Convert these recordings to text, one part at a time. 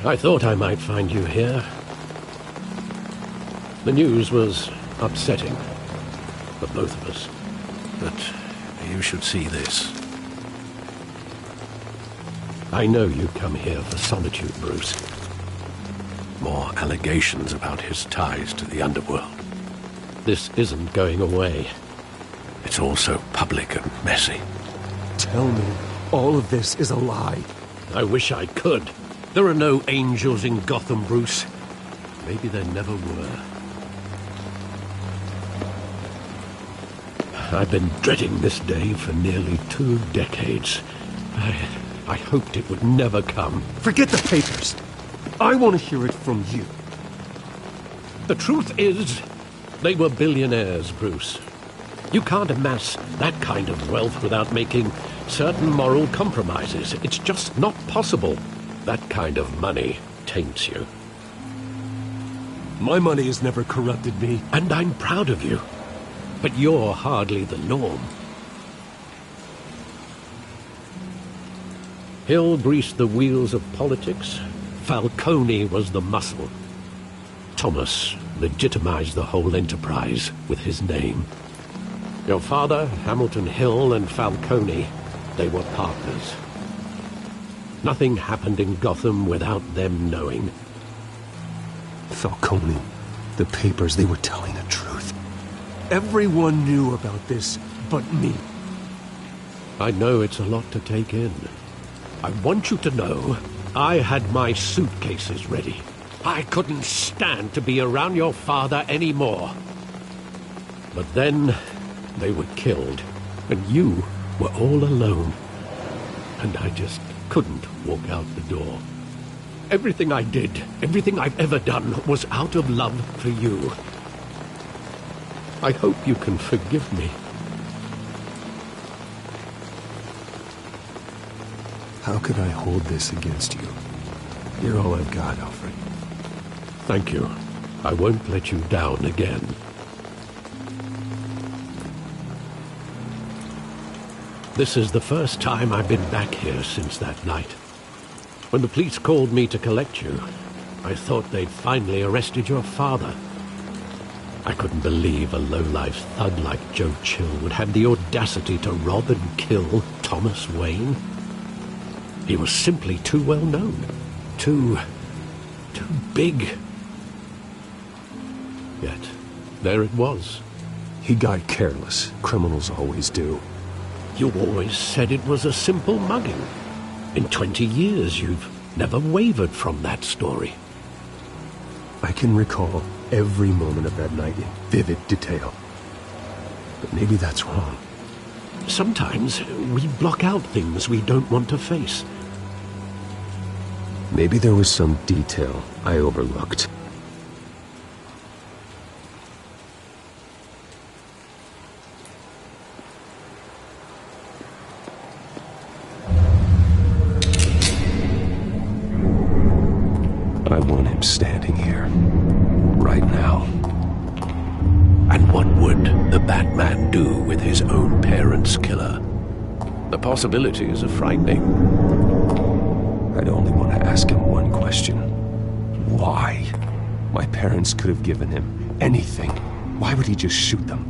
I thought I might find you here. The news was upsetting for both of us. But you should see this. I know you come here for solitude, Bruce. More allegations about his ties to the underworld. This isn't going away. It's all so public and messy. Tell me, all of this is a lie. I wish I could. There are no angels in Gotham, Bruce. Maybe there never were. I've been dreading this day for nearly 2 decades. I hoped it would never come. Forget the papers. I want to hear it from you. The truth is, they were billionaires, Bruce. You can't amass that kind of wealth without making certain moral compromises. It's just not possible. That kind of money taints you. My money has never corrupted me. And I'm proud of you. But you're hardly the norm. Hill greased the wheels of politics. Falcone was the muscle. Thomas legitimized the whole enterprise with his name. Your father, Hamilton Hill, and Falcone, they were partners. Nothing happened in Gotham without them knowing. Falcone, the papers, they were telling the truth. Everyone knew about this but me. I know it's a lot to take in. I want you to know I had my suitcases ready. I couldn't stand to be around your father anymore. But then they were killed, and you were all alone. And I just couldn't walk out the door. Everything I did, everything I've ever done, was out of love for you. I hope you can forgive me. How could I hold this against you? You're all I've got, Alfred. Thank you. I won't let you down again. This is the first time I've been back here since that night. When the police called me to collect you, I thought they'd finally arrested your father. I couldn't believe a low-life thug like Joe Chill would have the audacity to rob and kill Thomas Wayne. He was simply too well known. Too big. Yet, there it was. He got careless. Criminals always do. You always said it was a simple mugging. In 20 years, you've never wavered from that story. I can recall every moment of that night in vivid detail. But maybe that's wrong. Sometimes we block out things we don't want to face. Maybe there was some detail I overlooked. I want him standing here, right now. And what would the Batman do with his own parents' killer? The possibilities are frightening. I'd only want to ask him one question. Why? My parents could have given him anything. Why would he just shoot them?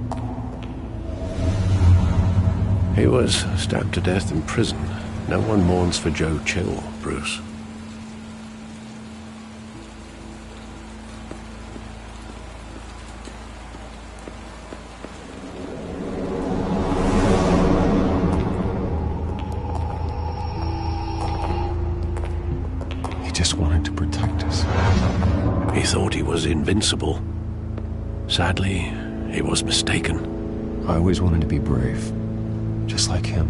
He was stabbed to death in prison. No one mourns for Joe Chill, Bruce. Just wanted to protect us. He thought he was invincible. Sadly, he was mistaken. I always wanted to be brave, just like him.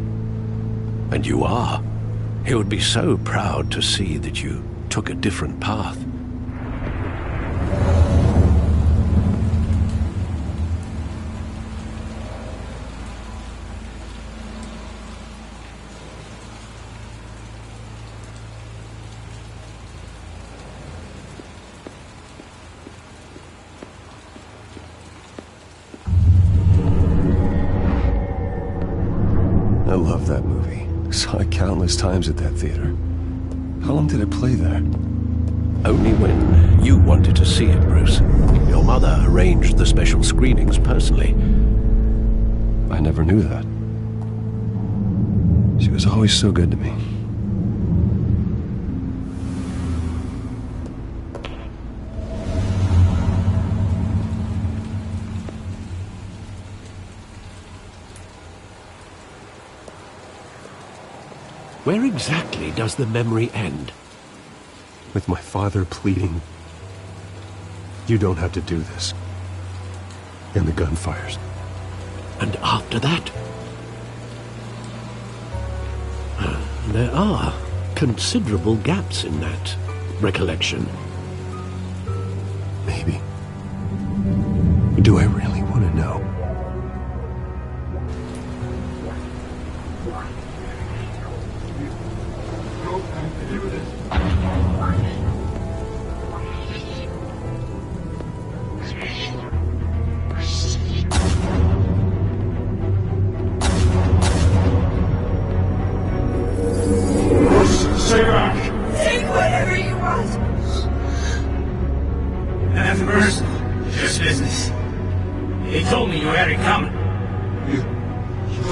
And you are. He would be so proud to see that you took a different path. I love that movie. Saw it countless times at that theater. How long did it play there? Only when you wanted to see it, Bruce. Your mother arranged the special screenings personally. I never knew that. She was always so good to me. Where exactly does the memory end? With my father pleading, "You don't have to do this." And the gun fires. And after that? There are considerable gaps in that recollection. Maybe. Do I really want to know? Take whatever you want. That's personal. Just business. He told me you had it coming. You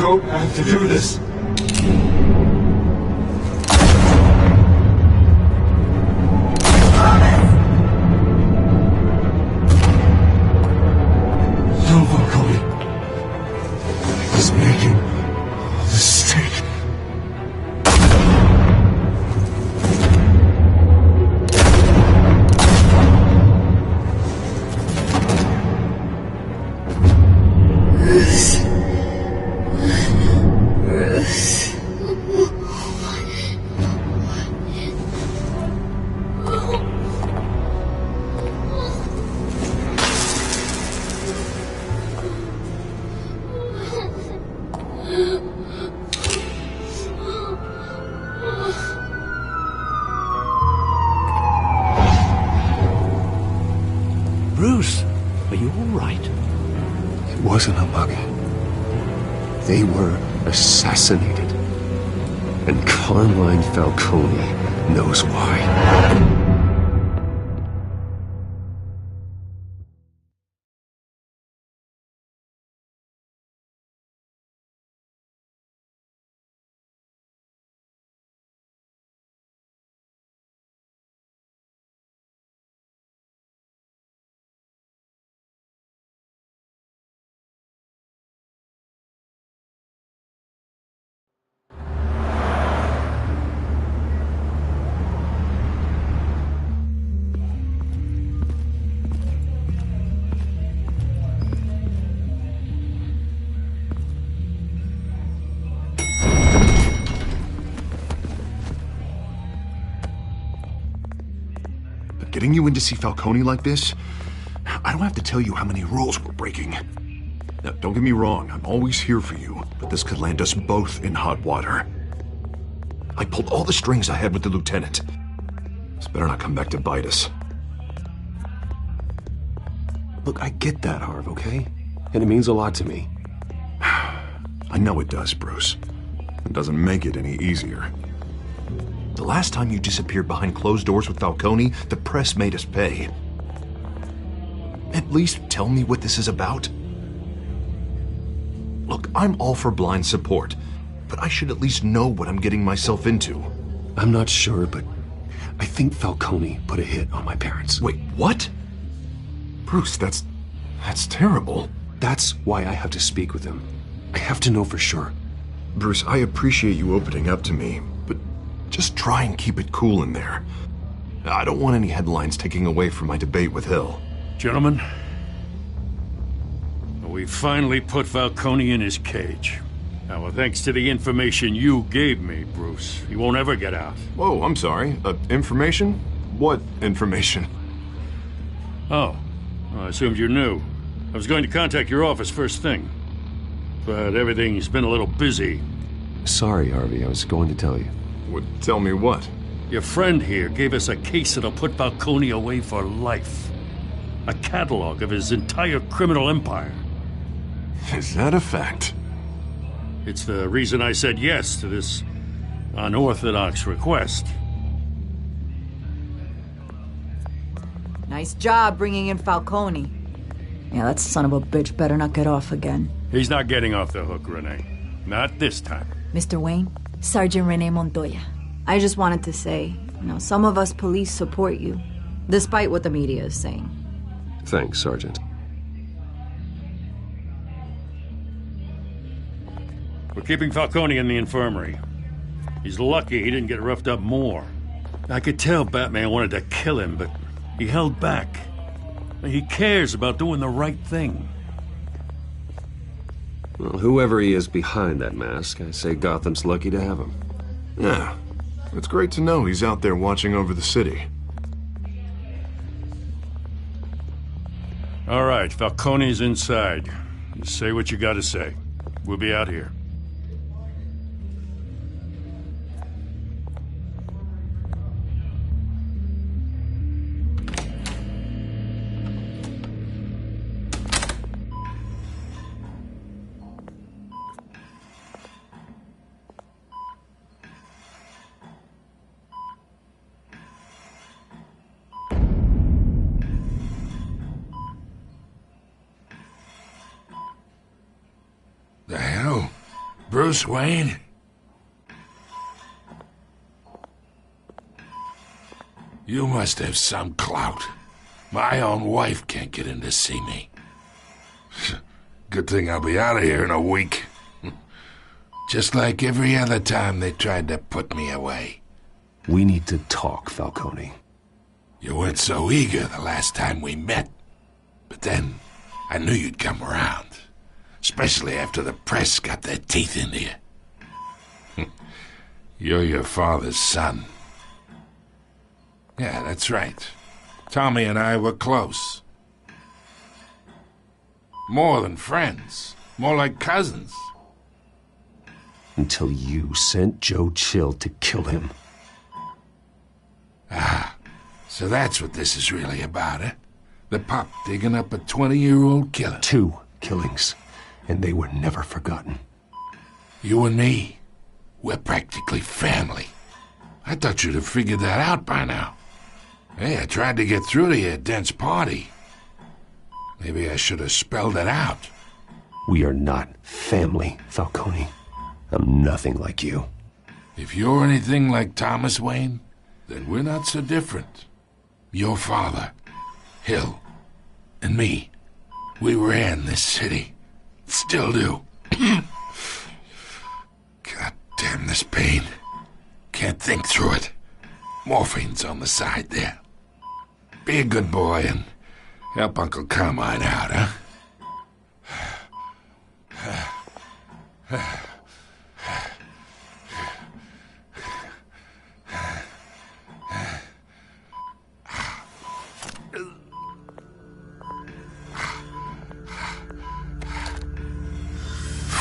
don't have to do this. No, Falcone. I was making a mistake. Bruce, are you all right? It wasn't a mug. They were assassinated. And Carmine Falcone knows why. Getting you in to see Falcone like this, I don't have to tell you how many rules we're breaking. Now, don't get me wrong, I'm always here for you, but this could land us both in hot water. I pulled all the strings I had with the lieutenant. This better not come back to bite us. Look, I get that, Harv, okay? And it means a lot to me. I know it does, Bruce. It doesn't make it any easier. The last time you disappeared behind closed doors with Falcone, the press made us pay. At least tell me what this is about. Look, I'm all for blind support, but I should at least know what I'm getting myself into. I'm not sure, but I think Falcone put a hit on my parents. Wait, what? Bruce, that's terrible. That's why I have to speak with him. I have to know for sure. Bruce, I appreciate you opening up to me, but just try and keep it cool in there. I don't want any headlines taking away from my debate with Hill. Gentlemen, we finally put Falcone in his cage. Now, thanks to the information you gave me, Bruce, he won't ever get out. Whoa, I'm sorry. Information? What information? Oh, I assumed you knew. I was going to contact your office first thing, but everything's been a little busy. Sorry, Harvey, I was going to tell you. Tell me what? Your friend here gave us a case that'll put Falcone away for life. A catalog of his entire criminal empire. Is that a fact? It's the reason I said yes to this unorthodox request. Nice job bringing in Falcone. Yeah, that son of a bitch better not get off again. He's not getting off the hook, Renee. Not this time. Mr. Wayne, Sergeant Renee Montoya. I just wanted to say, some of us police support you, despite what the media is saying. Thanks, Sergeant. We're keeping Falcone in the infirmary. He's lucky he didn't get roughed up more. I could tell Batman wanted to kill him, but he held back. He cares about doing the right thing. Well, whoever he is behind that mask, I say Gotham's lucky to have him. Yeah, it's great to know he's out there watching over the city. All right, Falcone's inside. You say what you gotta say. We'll be out here. The hell? Bruce Wayne? You must have some clout. My own wife can't get in to see me. Good thing I'll be out of here in a week. Just like every other time they tried to put me away. We need to talk, Falcone. You weren't so eager the last time we met. But then, I knew you'd come around. Especially after the press got their teeth into you. You're your father's son. Yeah, that's right. Tommy and I were close. More than friends. More like cousins. Until you sent Joe Chill to kill him. Ah, so that's what this is really about, eh? The pup digging up a 20-year-old killer. 2 killings. And they were never forgotten. You and me, we're practically family. I thought you'd have figured that out by now. Hey, I tried to get through to your dense party. Maybe I should have spelled it out. We are not family, Falcone. I'm nothing like you. If you're anything like Thomas Wayne, then we're not so different. Your father, Hill, and me, we ran this city. Still do. God damn this pain. Can't think through it. Morphine's on the side there. Be a good boy and help Uncle Carmine out, huh?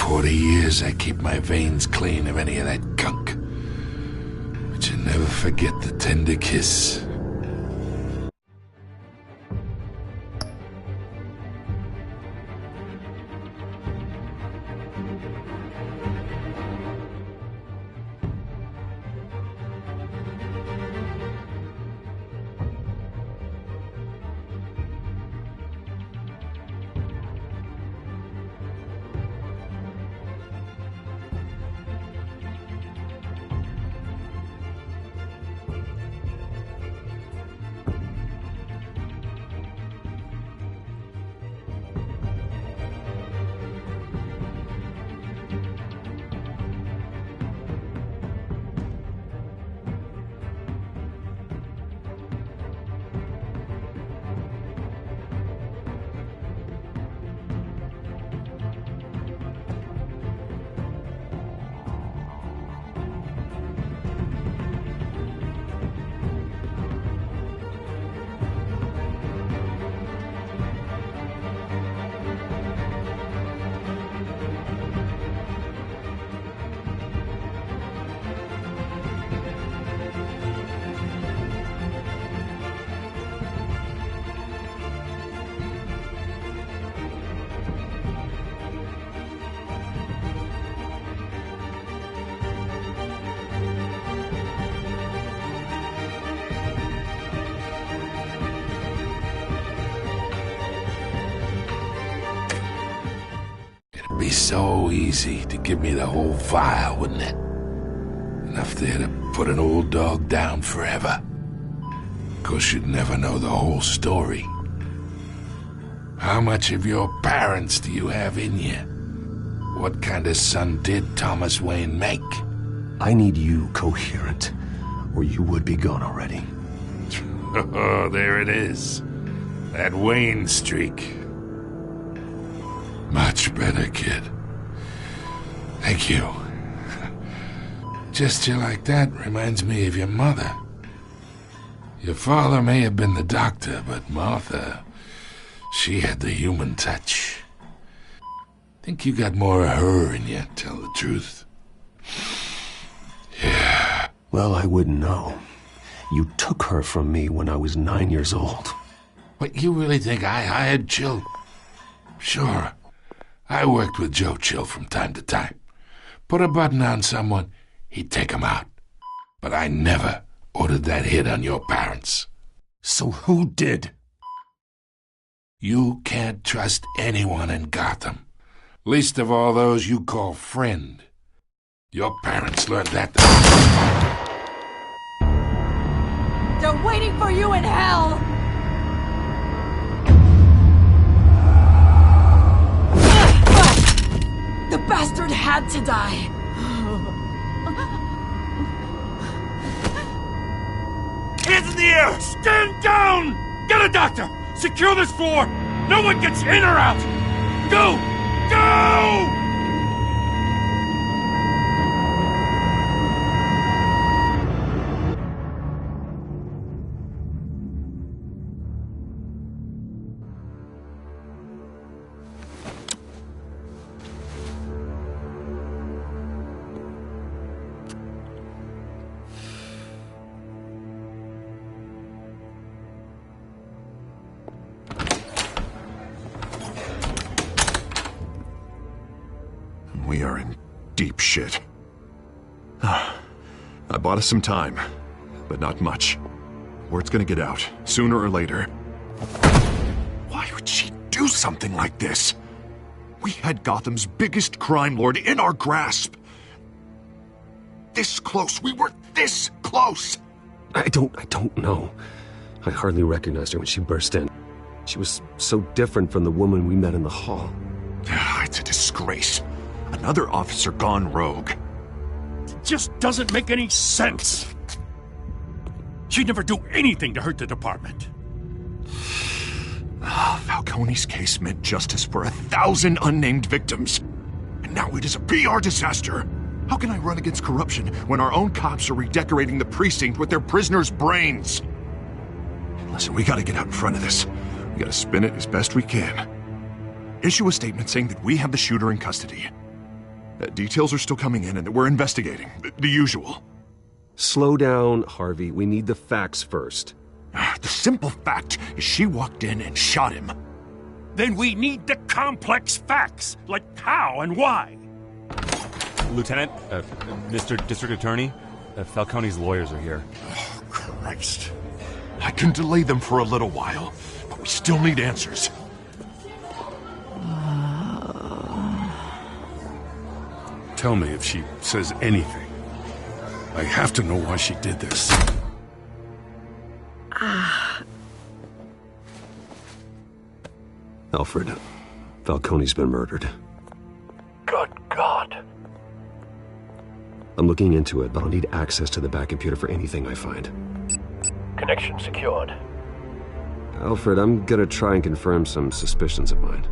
40 years I keep my veins clean of any of that gunk. But you never forget the tender kiss. Be so easy to give me the whole file, wouldn't it? Enough there to put an old dog down forever. Of course, you'd never know the whole story. How much of your parents do you have in you? What kind of son did Thomas Wayne make? I need you coherent, or you would be gone already. Oh, there it is. That Wayne streak. Much better, kid. Thank you. Gesture like that reminds me of your mother. Your father may have been the doctor, but Martha, she had the human touch. Think you got more of her in you, tell the truth. Yeah. Well, I wouldn't know. You took her from me when I was 9 years old. What, you really think I hired Chill? Sure. I worked with Joe Chill from time to time. Put a button on someone, he'd take him out. But I never ordered that hit on your parents. So who did? You can't trust anyone in Gotham. Least of all those you call friend. Your parents learned that. They're waiting for you in hell! The bastard had to die. Hands in the air! Stand down! Get a doctor! Secure this floor! No one gets in or out! Go! Go! We are in deep shit. I bought us some time, but not much. Word's gonna get out, sooner or later. Why would she do something like this? We had Gotham's biggest crime lord in our grasp. This close. We were this close. I don't know. I hardly recognized her when she burst in. She was so different from the woman we met in the hall. It's a disgrace. Another officer gone rogue. It just doesn't make any sense. She'd never do anything to hurt the department. Falcone's case meant justice for 1,000 unnamed victims. And now it is a PR disaster. How can I run against corruption when our own cops are redecorating the precinct with their prisoners' brains? Listen, we gotta get out in front of this. We gotta spin it as best we can. Issue a statement saying that we have the shooter in custody. Details are still coming in and that we're investigating. The usual. Slow down, Harvey. We need the facts first. The simple fact is she walked in and shot him. Then we need the complex facts, like how and why. Lieutenant, Mr. District Attorney, Falcone's lawyers are here. Oh, Christ. I can delay them for a little while, but we still need answers. Tell me if she says anything. I have to know why she did this. Alfred, Falcone's been murdered. Good God. I'm looking into it, but I'll need access to the back computer for anything I find. Connection secured. Alfred, I'm gonna try and confirm some suspicions of mine.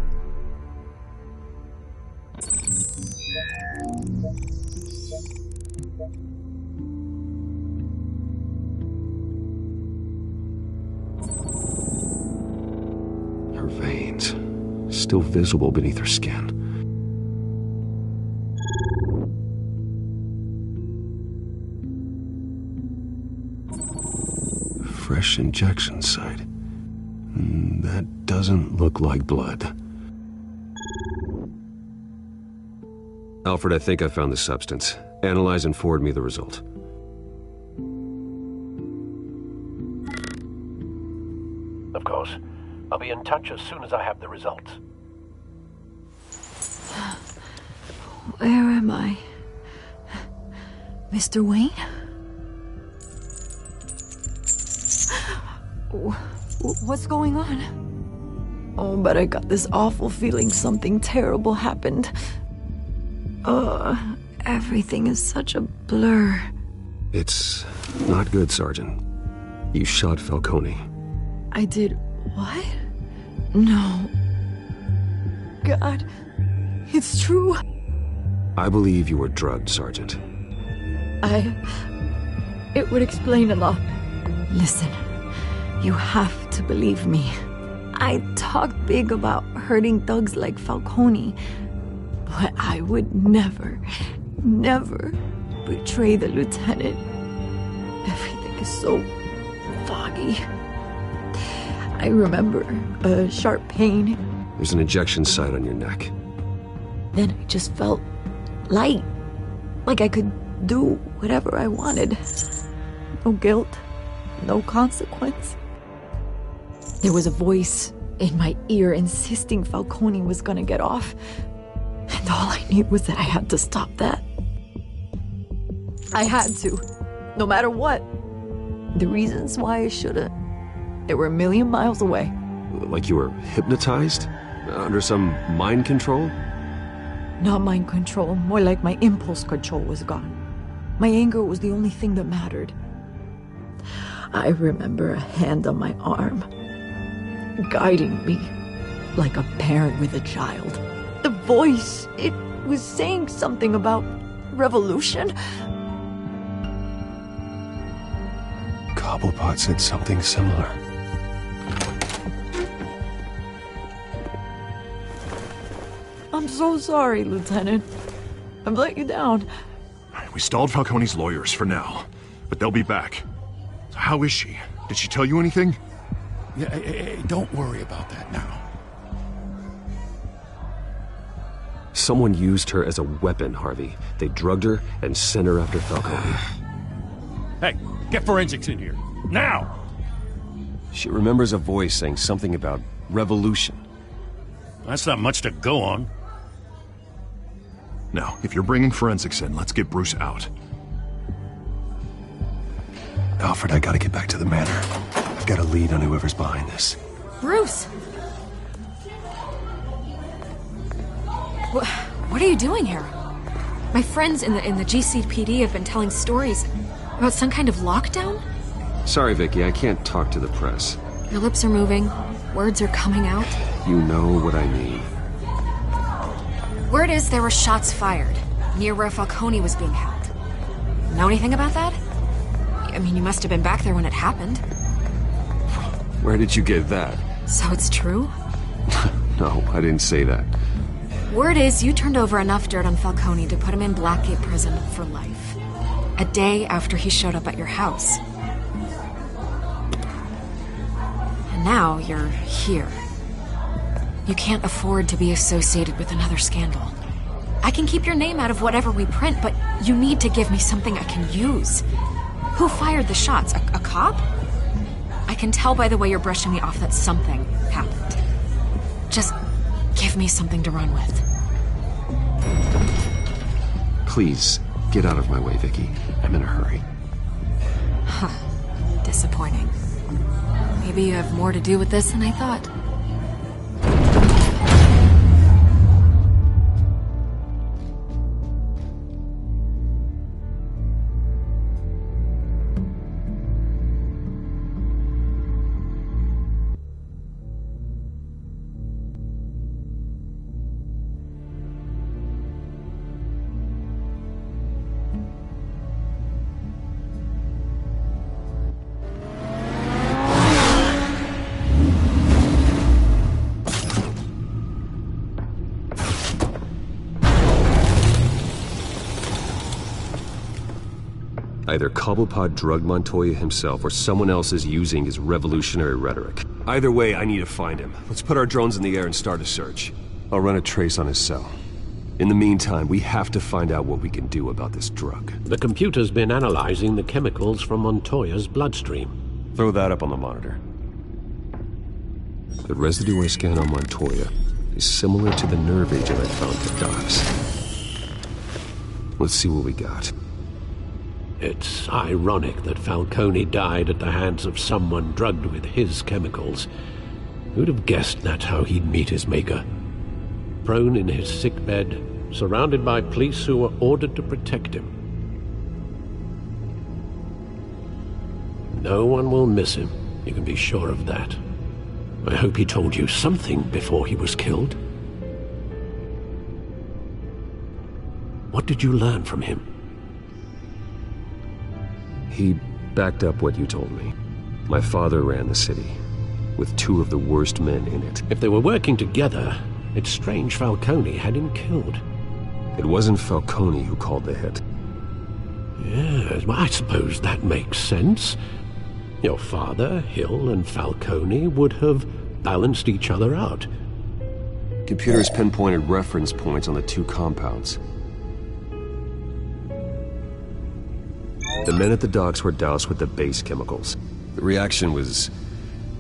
Her veins, still visible beneath her skin. Fresh injection site. That doesn't look like blood. Alfred, I think I found the substance. Analyze and forward me the result. Of course. I'll be in touch as soon as I have the results. Where am I? Mr. Wayne? What's going on? Oh, but I got this awful feeling something terrible happened. Everything is such a blur. It's not good, Sergeant. You shot Falcone. I did what? No. God, it's true. I believe you were drugged, Sergeant. It would explain a lot. Listen, you have to believe me. I talked big about hurting thugs like Falcone, but I would never betray the lieutenant. Everything is so foggy. I remember a sharp pain. There's an injection site on your neck. Then I just felt light, like I could do whatever I wanted. No guilt, no consequence. There was a voice in my ear insisting Falcone was gonna get off, and all I knew was that I had to stop that. I had to, no matter what. The reasons why I shouldn't, they were a million miles away. Like you were hypnotized? Under some mind control? Not mind control, more like my impulse control was gone. My anger was the only thing that mattered. I remember a hand on my arm, guiding me like a parent with a child. The voice, it was saying something about revolution. Cobblepot said something similar. I'm so sorry, Lieutenant. I've let you down. We stalled Falcone's lawyers for now, but they'll be back. So how is she? Did she tell you anything? Yeah, hey, don't worry about that now. Someone used her as a weapon, Harvey. They drugged her and sent her after Falcone. Hey, get forensics in here. Now! She remembers a voice saying something about revolution. That's not much to go on. Now, if you're bringing forensics in, let's get Bruce out. Alfred, I gotta get back to the manor. I've got a lead on whoever's behind this. Bruce! What are you doing here? My friends in the GCPD have been telling stories about some kind of lockdown? Sorry, Vicky, I can't talk to the press. Your lips are moving, words are coming out. You know what I mean. Word is there were shots fired near where Falcone was being held. Know anything about that? I mean, you must have been back there when it happened. Where did you get that? So it's true? No, I didn't say that. Word is you turned over enough dirt on Falcone to put him in Blackgate Prison for life. A day after he showed up at your house. And now you're here. You can't afford to be associated with another scandal. I can keep your name out of whatever we print, but you need to give me something I can use. Who fired the shots? A cop? I can tell by the way you're brushing me off that something happened. Just give me something to run with. Please, get out of my way, Vicky. I'm in a hurry. Huh. Disappointing. Maybe you have more to do with this than I thought. Either Cobblepot drugged Montoya himself, or someone else is using his revolutionary rhetoric. Either way, I need to find him. Let's put our drones in the air and start a search. I'll run a trace on his cell. In the meantime, we have to find out what we can do about this drug. The computer's been analyzing the chemicals from Montoya's bloodstream. Throw that up on the monitor. The residue I scan on Montoya is similar to the nerve agent I found at Dobbs. Let's see what we got. It's ironic that Falcone died at the hands of someone drugged with his chemicals. Who'd have guessed that's how he'd meet his maker? Prone in his sickbed, surrounded by police who were ordered to protect him. No one will miss him, you can be sure of that. I hope he told you something before he was killed. What did you learn from him? He backed up what you told me. My father ran the city, with 2 of the worst men in it. If they were working together, it's strange Falcone had him killed. It wasn't Falcone who called the hit. Yes, well, I suppose that makes sense. Your father, Hill, and Falcone would have balanced each other out. Computers pinpointed reference points on the 2 compounds. The men at the docks were doused with the base chemicals. The reaction was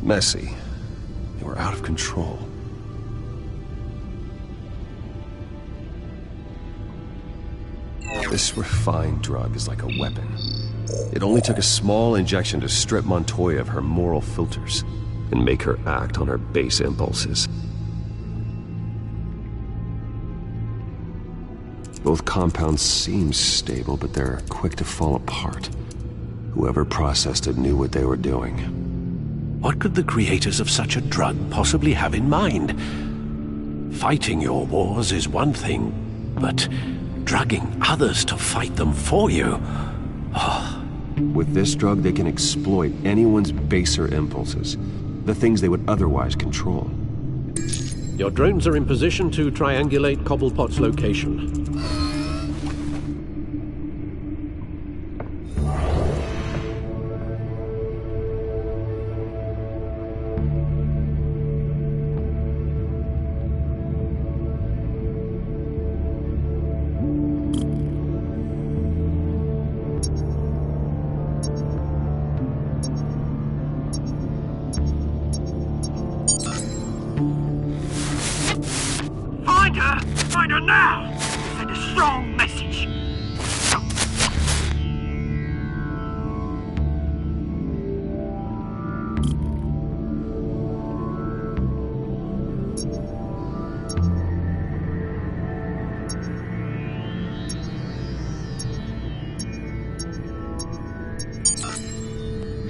messy. They were out of control. This refined drug is like a weapon. It only took a small injection to strip Montoya of her moral filters and make her act on her base impulses. Both compounds seem stable, but they're quick to fall apart. Whoever processed it knew what they were doing. What could the creators of such a drug possibly have in mind? Fighting your wars is one thing, but drugging others to fight them for you? Oh. With this drug, they can exploit anyone's baser impulses, the things they would otherwise control. Your drones are in position to triangulate Cobblepot's location. Find her now! Send a strong message!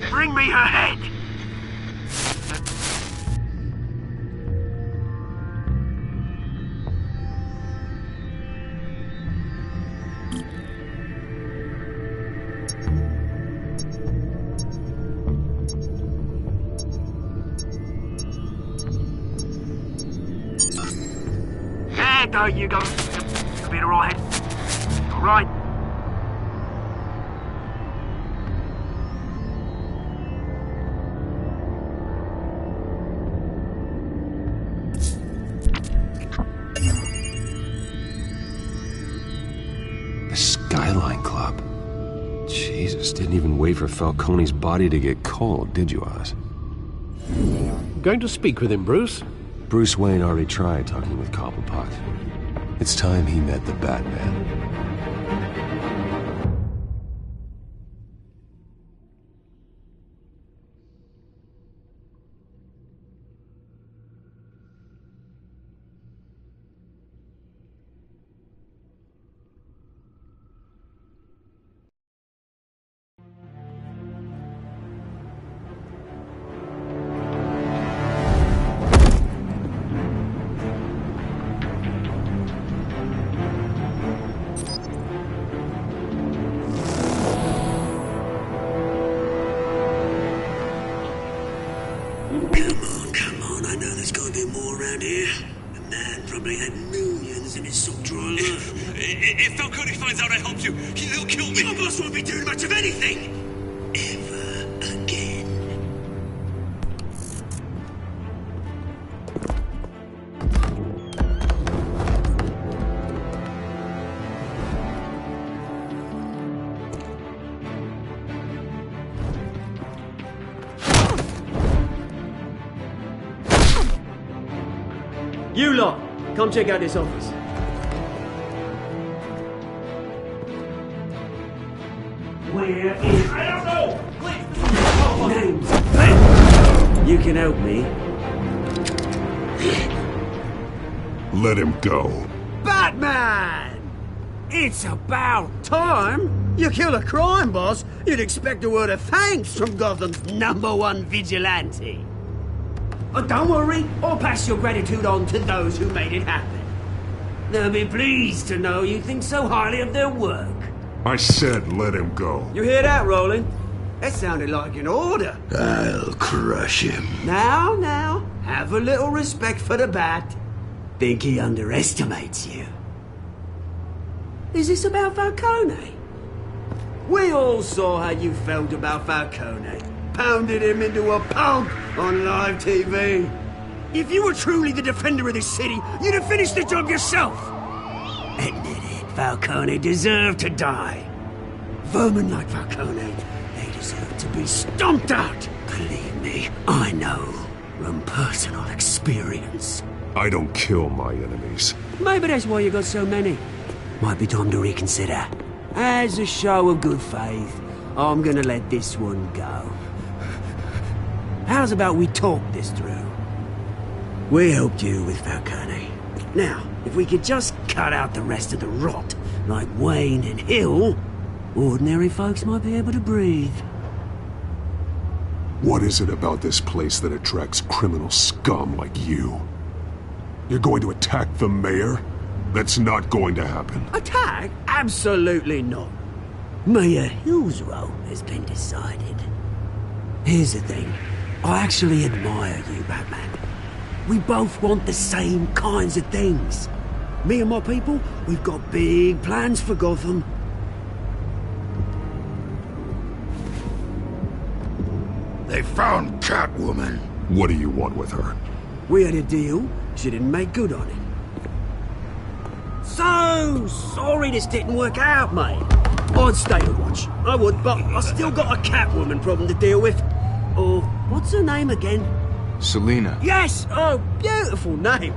Bring me her head! There you go. You'll be alright. Alright. The Skyline Club. Jesus, didn't even wait for Falcone's body to get cold, did you, Oz? Going to speak with him, Bruce? Bruce Wayne already tried talking with Cobblepot. It's time he met the Batman. Come on, I know there's gotta be more around here. The man probably had millions in his sock drawer alone. If Falcone finds out I helped you, he'll kill me. Your boss won't be doing much of anything! Ever again. You lot, come check out this office. Where is... I don't know! Please! Names. You can help me. Let him go. Batman! It's about time! You kill a crime boss, you'd expect a word of thanks from Gotham's #1 vigilante. Oh, don't worry, I'll pass your gratitude on to those who made it happen. They'll be pleased to know you think so highly of their work. I said let him go. You hear that, Roland? That sounded like an order. I'll crush him. Now, have a little respect for the Bat. Think he underestimates you. Is this about Falcone? We all saw how you felt about Falcone. Pounded him into a pulp on live TV. If you were truly the defender of this city, you'd have finished the job yourself. Admit it, Falcone deserved to die. Vermin like Falcone, they deserve to be stomped out. Believe me, I know from personal experience. I don't kill my enemies. Maybe that's why you got so many. Might be time to reconsider. As a show of good faith, I'm gonna let this one go. How's about we talk this through? We helped you with Falcone. Now, if we could just cut out the rest of the rot, like Wayne and Hill, ordinary folks might be able to breathe. What is it about this place that attracts criminal scum like you? You're going to attack the mayor? That's not going to happen. Attack? Absolutely not. Mayor Hill's role has been decided. Here's the thing. I actually admire you, Batman. We both want the same kinds of things. Me and my people, we've got big plans for Gotham. They found Catwoman. What do you want with her? We had a deal. She didn't make good on it. So sorry this didn't work out, mate. I'd stay to watch. I would, but I still got a Catwoman problem to deal with. Oh, what's her name again? Selina. Yes! Oh, beautiful name.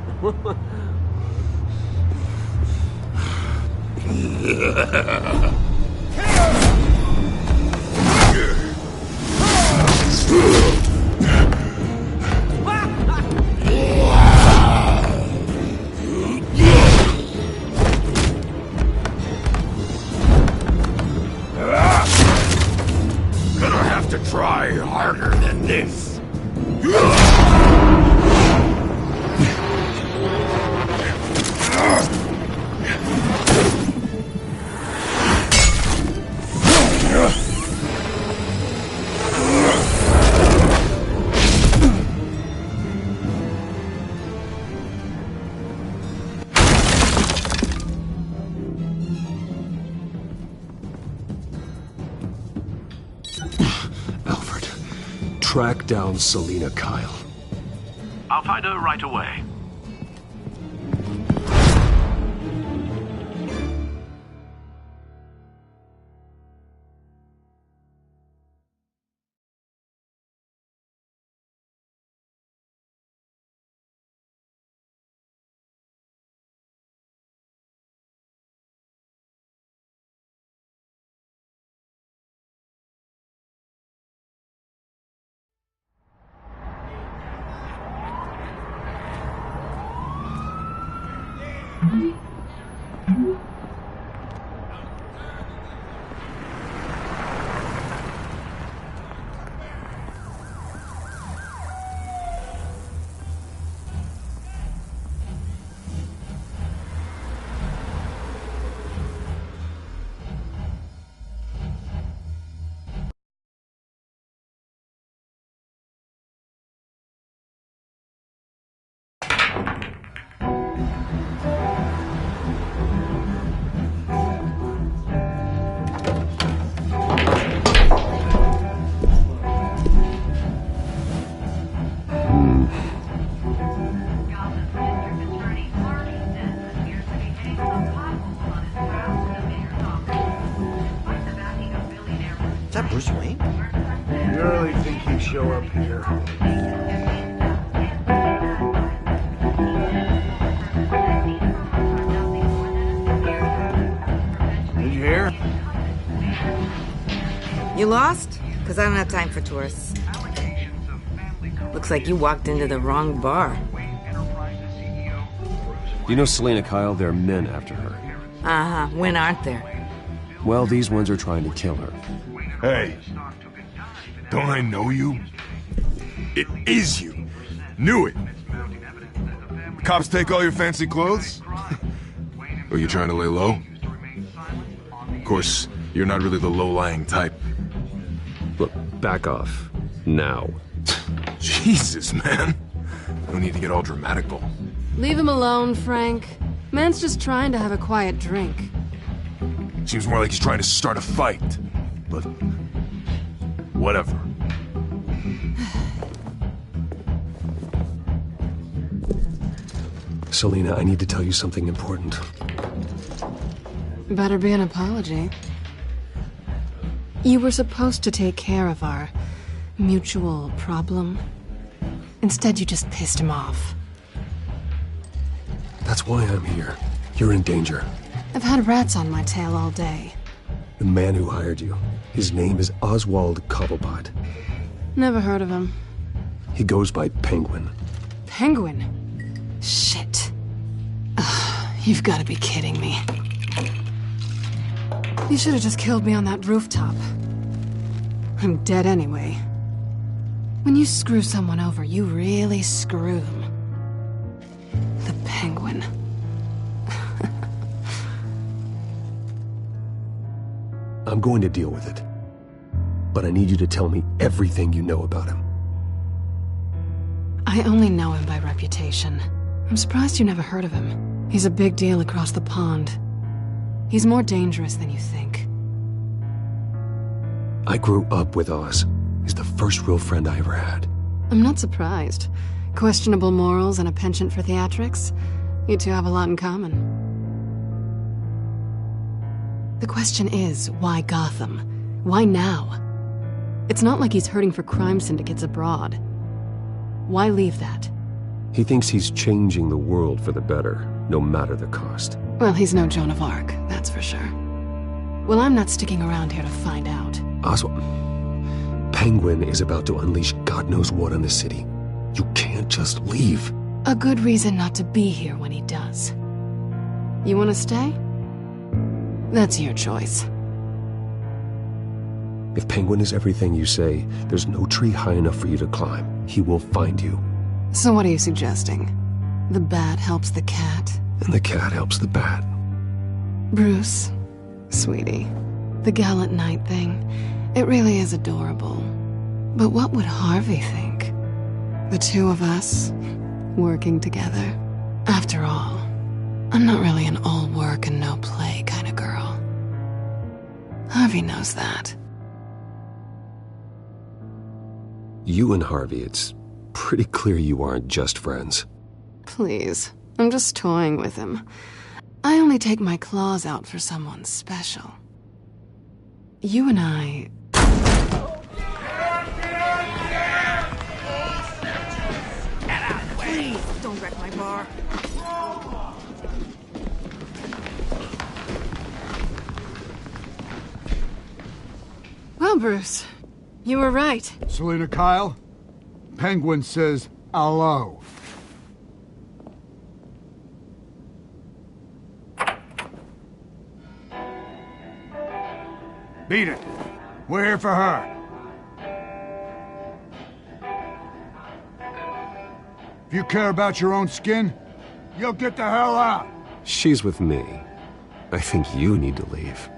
Gonna have to try harder than this. Track down Selina Kyle. I'll find her right away. Is that Bruce Wayne? You really think he'd show up here? Did you hear? You lost? Because I don't have time for tourists. Looks like you walked into the wrong bar. You know Selena Kyle? There are men after her. Uh-huh. When aren't there? Well, these ones are trying to kill her. Hey. Don't I know you? It is you. Knew it. Cops take all your fancy clothes? Are you trying to lay low? Of course, you're not really the low-lying type. Look, back off. Now. Jesus, man. No need to get all dramatical. Leave him alone, Frank. Man's just trying to have a quiet drink. Seems more like he's trying to start a fight. But... whatever. Selena, I need to tell you something important. Better be an apology. You were supposed to take care of our mutual problem. Instead, you just pissed him off. That's why I'm here. You're in danger. I've had rats on my tail all day. The man who hired you, his name is Oswald Cobblepot. Never heard of him. He goes by Penguin. Penguin? Shit. Ugh, you've got to be kidding me. You should have just killed me on that rooftop. I'm dead anyway. When you screw someone over, you really screw them. The Penguin. I'm going to deal with it. But I need you to tell me everything you know about him. I only know him by reputation. I'm surprised you never heard of him. He's a big deal across the pond. He's more dangerous than you think. I grew up with Oz. He's the first real friend I ever had. I'm not surprised. Questionable morals and a penchant for theatrics. You two have a lot in common. The question is, why Gotham? Why now? It's not like he's hurting for crime syndicates abroad. Why leave that? He thinks he's changing the world for the better, no matter the cost. Well, he's no Joan of Arc, that's for sure. Well, I'm not sticking around here to find out. Oswald, Penguin is about to unleash God knows what on the city. You can't just leave. A good reason not to be here when he does. You want to stay? That's your choice. If Penguin is everything you say, there's no tree high enough for you to climb. He will find you. So what are you suggesting? The bat helps the cat? And the cat helps the bat. Bruce, sweetie, the gallant knight thing, it really is adorable. But what would Harvey think? The two of us, working together. After all, I'm not really an all work and no play kind of girl. Harvey knows that. You and Harvey, it's pretty clear you aren't just friends. Please, I'm just toying with him. I only take my claws out for someone special. You and I... Please, don't wreck my bar. Well, Bruce, you were right. Selena Kyle, Penguin says hello. Beat it. We're here for her. If you care about your own skin, you'll get the hell out. She's with me. I think you need to leave.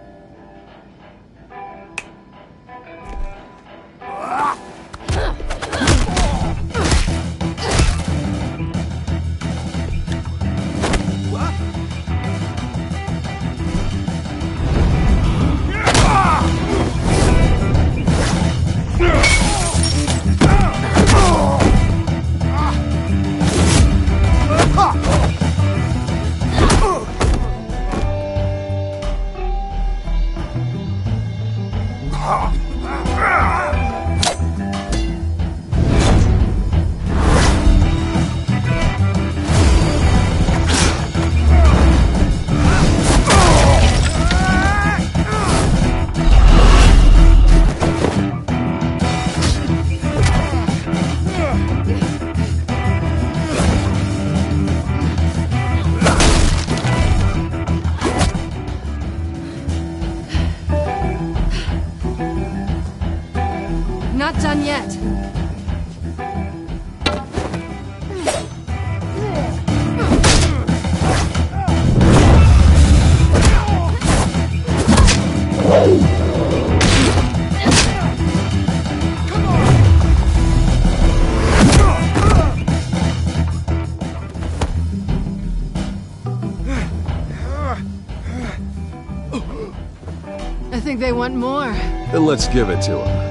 think they want more. Then let's give it to them.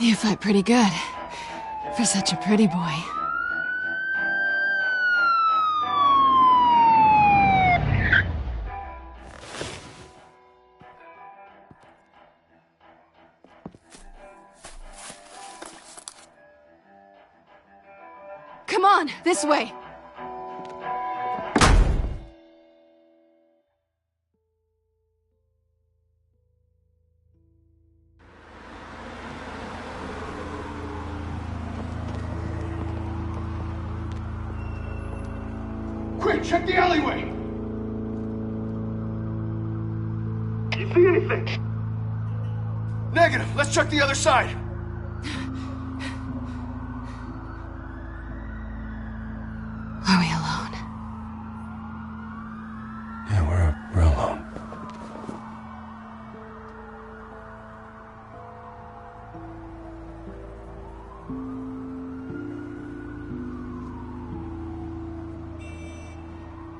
You fight pretty good. For such a pretty boy. Come on, this way! Quick, check the alleyway! You see anything? Negative. Let's check the other side. Are we alone? Yeah, we're alone.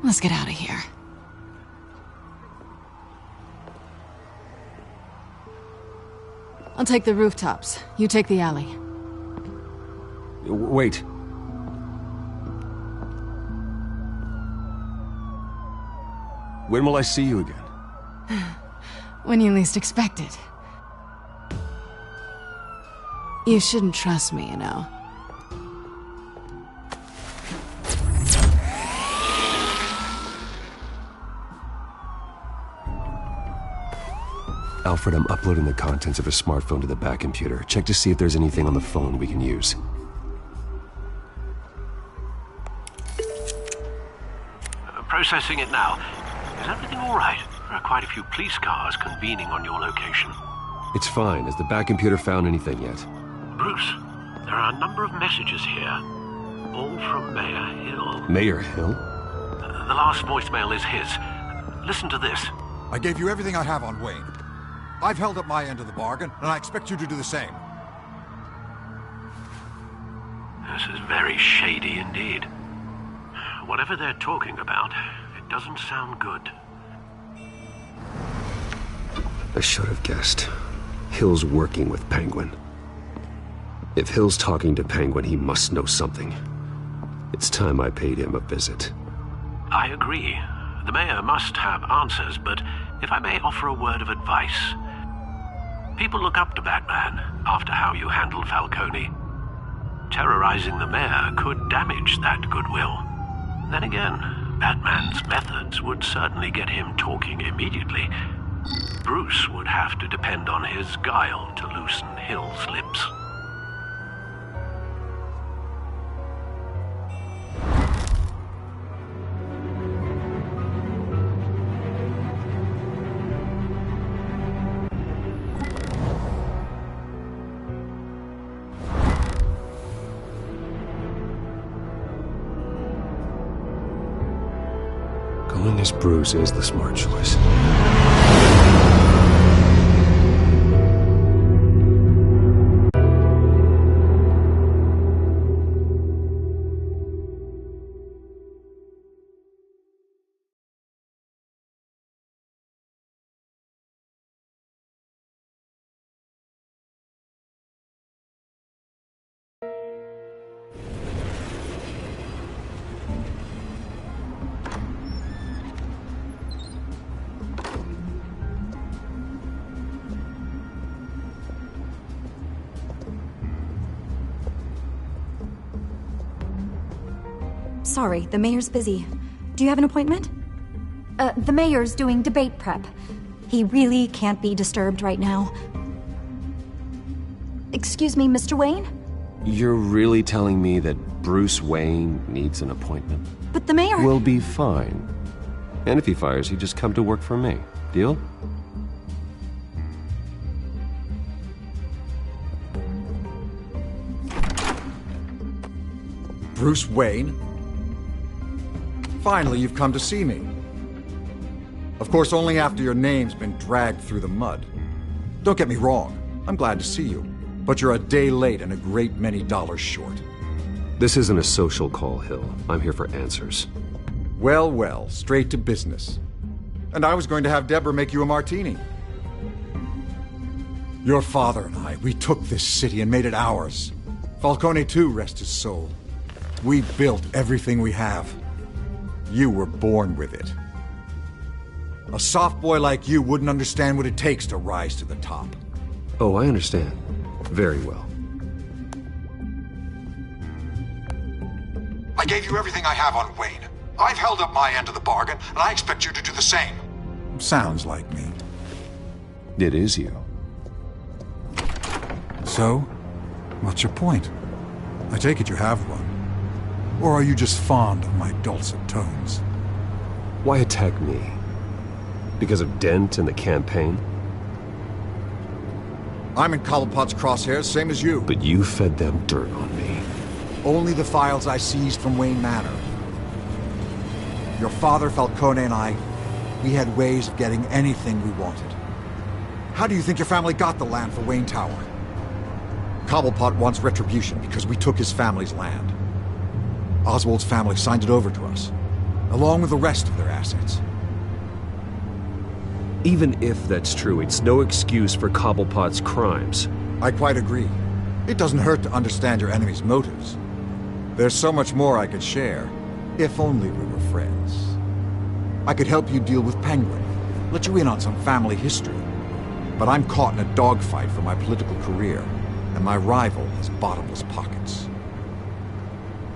Let's get out of here. I'll take the rooftops. You take the alley. Wait. When will I see you again? When you least expect it. You shouldn't trust me, you know. Alfred, I'm uploading the contents of a smartphone to the back computer. Check to see if there's anything on the phone we can use. Processing it now. Is everything all right? There are quite a few police cars convening on your location. It's fine. Has the back computer found anything yet? Bruce, there are a number of messages here. All from Mayor Hill. Mayor Hill? The last voicemail is his. Listen to this. I gave you everything I have on Wayne. I've held up my end of the bargain, and I expect you to do the same. This is very shady indeed. Whatever they're talking about, it doesn't sound good. I should have guessed. Hill's working with Penguin. If Hill's talking to Penguin, he must know something. It's time I paid him a visit. I agree. The mayor must have answers, but if I may offer a word of advice. People look up to Batman after how you handled Falcone. Terrorizing the mayor could damage that goodwill. Then again, Batman's methods would certainly get him talking immediately. Bruce would have to depend on his guile to loosen Hill's lips. Going as Bruce is the smart choice. Sorry, the mayor's busy. Do you have an appointment? The mayor's doing debate prep. He really can't be disturbed right now. Excuse me, Mr. Wayne? You're really telling me that Bruce Wayne needs an appointment? But the mayor... We'll be fine. And if he fires you, just come to work for me. Deal? Bruce Wayne? Finally, you've come to see me. Of course, only after your name's been dragged through the mud. Don't get me wrong, I'm glad to see you. But you're a day late and a great many dollars short. This isn't a social call, Hill. I'm here for answers. Well, well, straight to business. And I was going to have Deborah make you a martini. Your father and I, we took this city and made it ours. Falcone too, rest his soul. We built everything we have. You were born with it. A soft boy like you wouldn't understand what it takes to rise to the top. Oh, I understand. Very well. I gave you everything I have on Wayne. I've held up my end of the bargain, and I expect you to do the same. Sounds like me. It is you. So, what's your point? I take it you have one. Or are you just fond of my dulcet tones? Why attack me? Because of Dent and the campaign? I'm in Cobblepot's crosshairs, same as you. But you fed them dirt on me. Only the files I seized from Wayne Manor. Your father, Falcone, and I, we had ways of getting anything we wanted. How do you think your family got the land for Wayne Tower? Cobblepot wants retribution because we took his family's land. Oswald's family signed it over to us, along with the rest of their assets. Even if that's true, it's no excuse for Cobblepot's crimes. I quite agree. It doesn't hurt to understand your enemy's motives. There's so much more I could share, if only we were friends. I could help you deal with Penguin, let you in on some family history. But I'm caught in a dogfight for my political career, and my rival has bottomless pockets.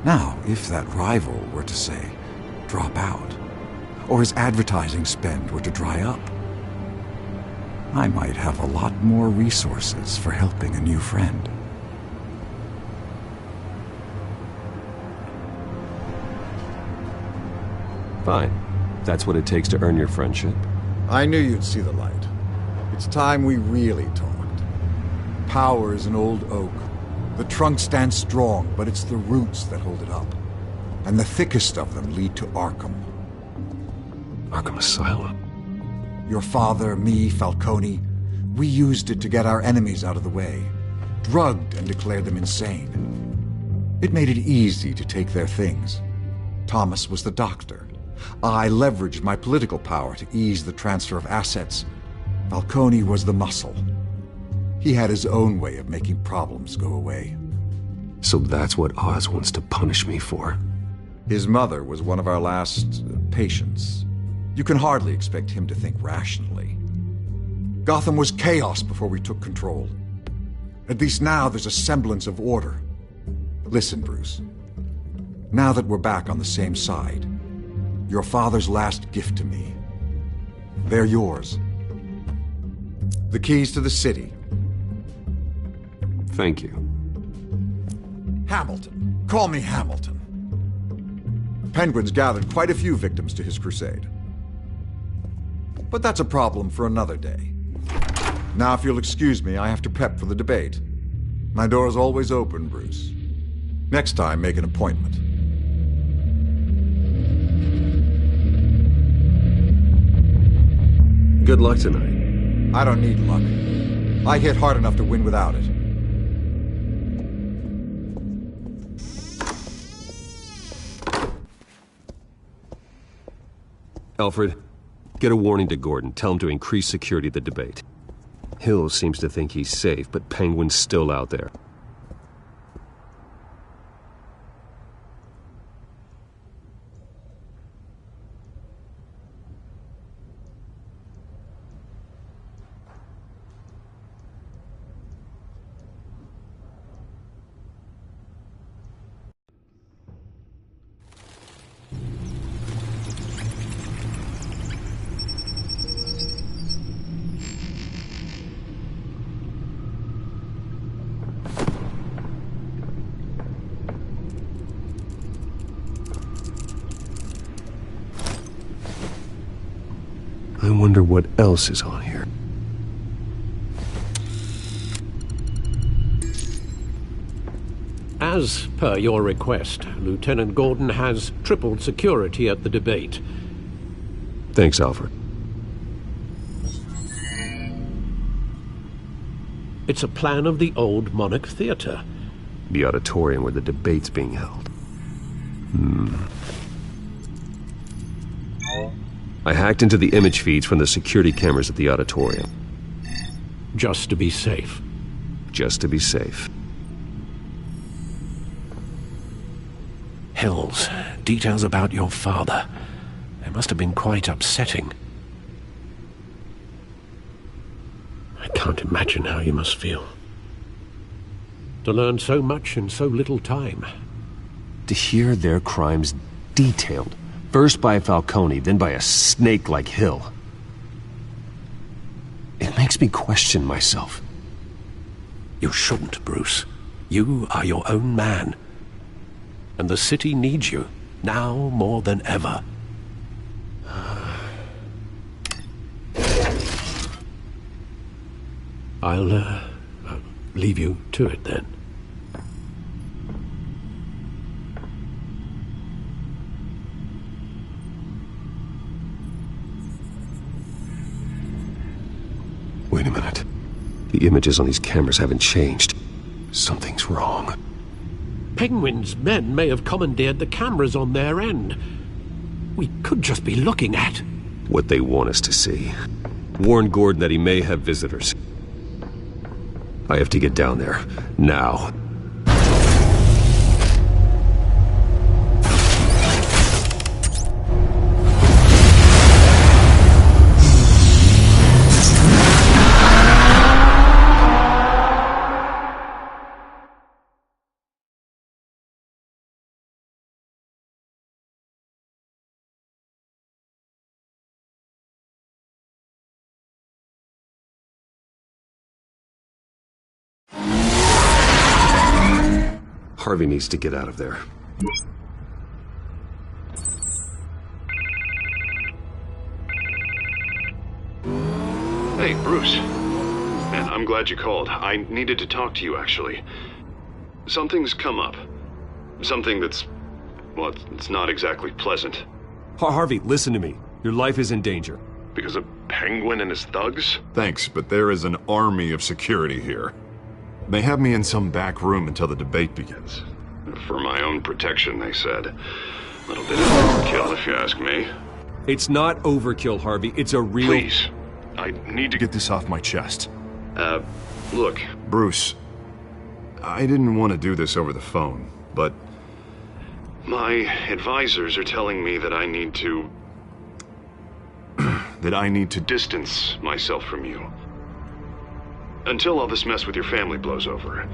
Now, if that rival were to, say, drop out, or his advertising spend were to dry up, I might have a lot more resources for helping a new friend. Fine. That's what it takes to earn your friendship. I knew you'd see the light. It's time we really talked. Power is an old oak. The trunk stands strong, but it's the roots that hold it up. And the thickest of them lead to Arkham. Arkham Asylum? Your father, me, Falcone, we used it to get our enemies out of the way. Drugged and declared them insane. It made it easy to take their things. Thomas was the doctor. I leveraged my political power to ease the transfer of assets. Falcone was the muscle. He had his own way of making problems go away. So that's what Oz wants to punish me for? His mother was one of our last patients. You can hardly expect him to think rationally. Gotham was chaos before we took control. At least now there's a semblance of order. Listen, Bruce. Now that we're back on the same side, your father's last gift to me, they're yours. The keys to the city. Thank you. Hamilton. Call me Hamilton. Penguin's gathered quite a few victims to his crusade. But that's a problem for another day. Now, if you'll excuse me, I have to prep for the debate. My door is always open, Bruce. Next time, make an appointment. Good luck tonight. I don't need luck. I hit hard enough to win without it. Alfred, get a warning to Gordon. Tell him to increase security at the debate. Hill seems to think he's safe, but Penguin's still out there. wonder what else is on here. As per your request, Lieutenant Gordon has tripled security at the debate. Thanks, Alfred. It's a plan of the old Monarch Theater. The auditorium where the debate's being held. I hacked into the image feeds from the security cameras at the auditorium. Just to be safe. Just to be safe. Hills, details about your father. They must have been quite upsetting. I can't imagine how you must feel. To learn so much in so little time. To hear their crimes detailed, first by Falcone, then by a snake like Hill. It makes me question myself. You shouldn't, Bruce. You are your own man. And the city needs you, now more than ever. I'll leave you to it then. Wait a minute. The images on these cameras haven't changed. Something's wrong. Penguin's men may have commandeered the cameras on their end. We could just be looking at what they want us to see. Warn Gordon that he may have visitors. I have to get down there, now. Harvey needs to get out of there. Hey, Bruce. Man, I'm glad you called. I needed to talk to you, actually. Something's come up. Something that's... well, it's not exactly pleasant. Harvey, listen to me. Your life is in danger. Because of Penguin and his thugs? Thanks, but there is an army of security here. They have me in some back room until the debate begins. For my own protection, they said. A little bit of overkill, if you ask me. It's not overkill, Harvey. It's a real... Please. I need to get this off my chest. Look. Bruce, I didn't want to do this over the phone, but... my advisors are telling me that I need to... that I need to distance myself from you. Until all this mess with your family blows over.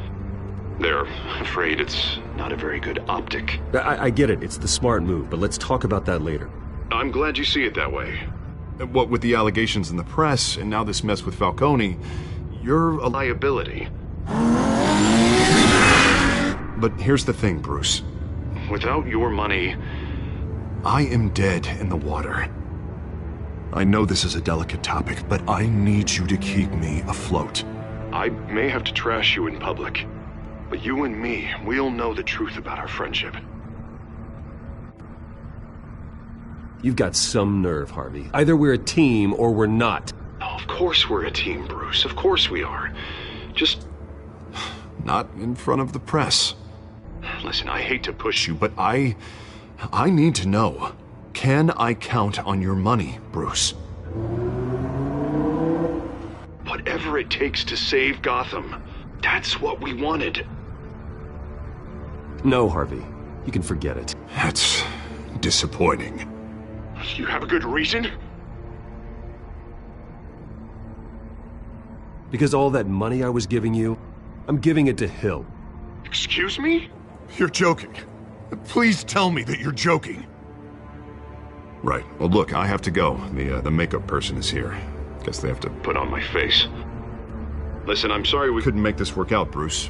They're afraid it's not a very good optic. I get it. It's the smart move, but let's talk about that later. I'm glad you see it that way. What with the allegations in the press, and now this mess with Falcone, you're a liability. But here's the thing, Bruce. Without your money... I am dead in the water. I know this is a delicate topic, but I need you to keep me afloat. I may have to trash you in public, but you and me, we'll know the truth about our friendship. You've got some nerve, Harvey. Either we're a team or we're not. Oh, of course we're a team, Bruce. Of course we are. Just... not in front of the press. Listen, I hate to push you, but I need to know. Can I count on your money, Bruce? Whatever it takes to save Gotham. That's what we wanted. No, Harvey. You can forget it. That's disappointing. You have a good reason? Because all that money I was giving you, I'm giving it to Hill. Excuse me? You're joking. Please tell me that you're joking. Right. Well, look, I have to go. The makeup person is here. Guess they have to put on my face. Listen, I'm sorry we couldn't make this work out, Bruce.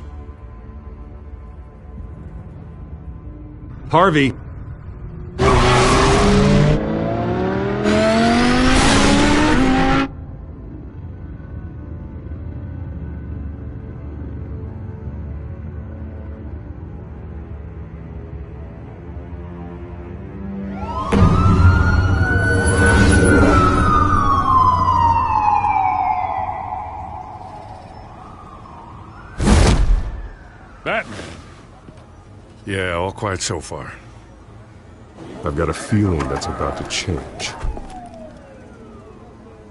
Batman? Yeah, all quiet so far. I've got a feeling that's about to change.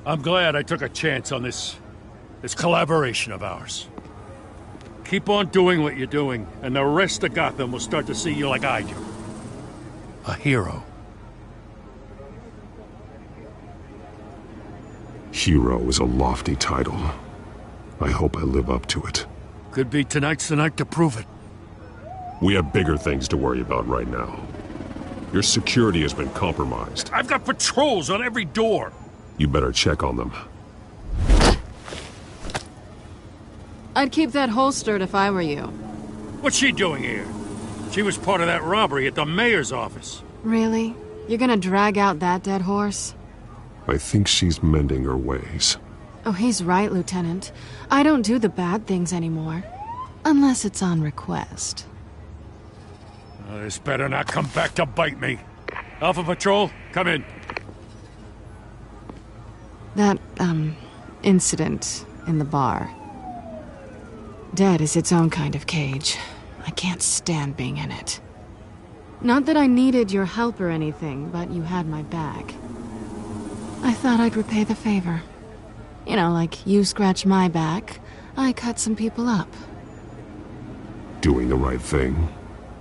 I'm glad I took a chance on this collaboration of ours. Keep on doing what you're doing, and the rest of Gotham will start to see you like I do. A hero. Hero is a lofty title. I hope I live up to it. Could be tonight's the night to prove it. We have bigger things to worry about right now. Your security has been compromised. I've got patrols on every door. You better check on them. I'd keep that holstered if I were you. What's she doing here? She was part of that robbery at the mayor's office. Really? You're gonna drag out that dead horse? I think she's mending her ways. Oh, he's right, Lieutenant. I don't do the bad things anymore. Unless it's on request. This better not come back to bite me. Alpha Patrol, come in. That, incident in the bar. Dead is its own kind of cage. I can't stand being in it. Not that I needed your help or anything, but you had my back. I thought I'd repay the favor. You know, like you scratch my back, I cut some people up. Doing the right thing.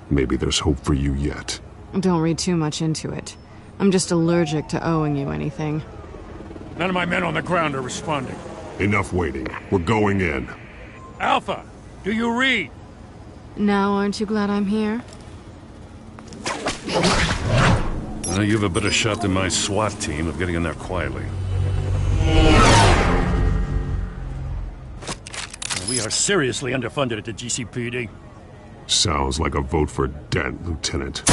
Maybe there's hope for you yet. Don't read too much into it. I'm just allergic to owing you anything. None of my men on the ground are responding. Enough waiting. We're going in. Alpha, do you read? Now aren't you glad I'm here? Well, you have a better shot than my SWAT team of getting in there quietly. We are seriously underfunded at the GCPD. Sounds like a vote for Dent, Lieutenant.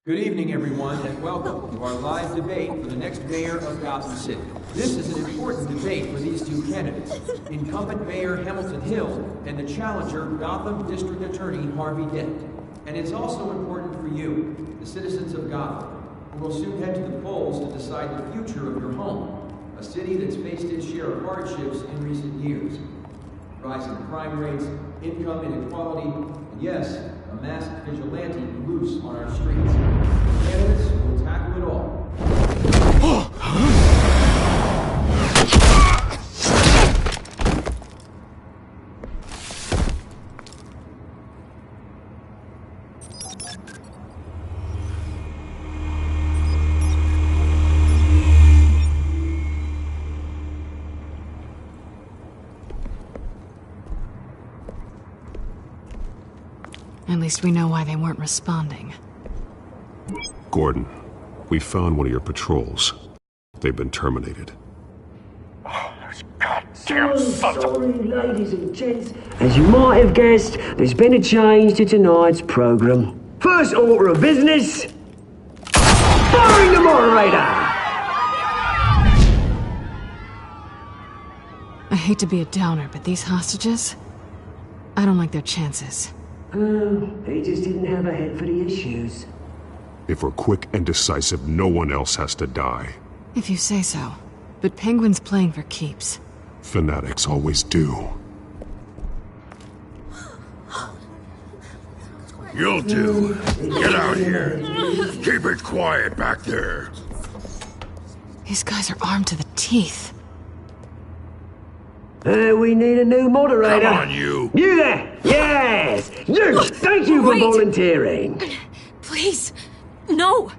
Good evening, everyone, and welcome to our live debate for the next mayor of Gotham City. This is an important debate for these two candidates, incumbent Mayor Hamilton Hill and the challenger, Gotham District Attorney Harvey Dent. And it's also important for you, the citizens of Gotham, who will soon head to the polls to decide the future of your home, a city that's faced its share of hardships in recent years. Rising crime rates, income inequality, and yes, a masked vigilante loose on our streets. Candidates will tackle it all. At least we know why they weren't responding. Gordon, we found one of your patrols. They've been terminated. Sorry, ladies and gents. As you might have guessed, there's been a change to tonight's program. First order of business, firing the moderator! I hate to be a downer, but these hostages, I don't like their chances. He just didn't have a head for the issues. If we're quick and decisive, no one else has to die. If you say so. But Penguin's playing for keeps. Fanatics always do. You'll do. Get out here. Keep it quiet back there. These guys are armed to the teeth. We need a new moderator. Come on, you. You there! Yes! You! Thank you for volunteering. Please, no.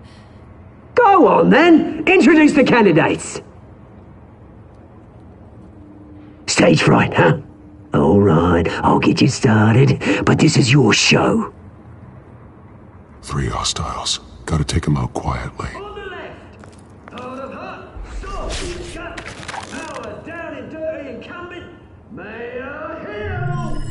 Go on, then. Introduce the candidates. Stage fright, huh? All right, I'll get you started, but this is your show. 3 hostiles. Gotta take them out quietly. Mayor Hill!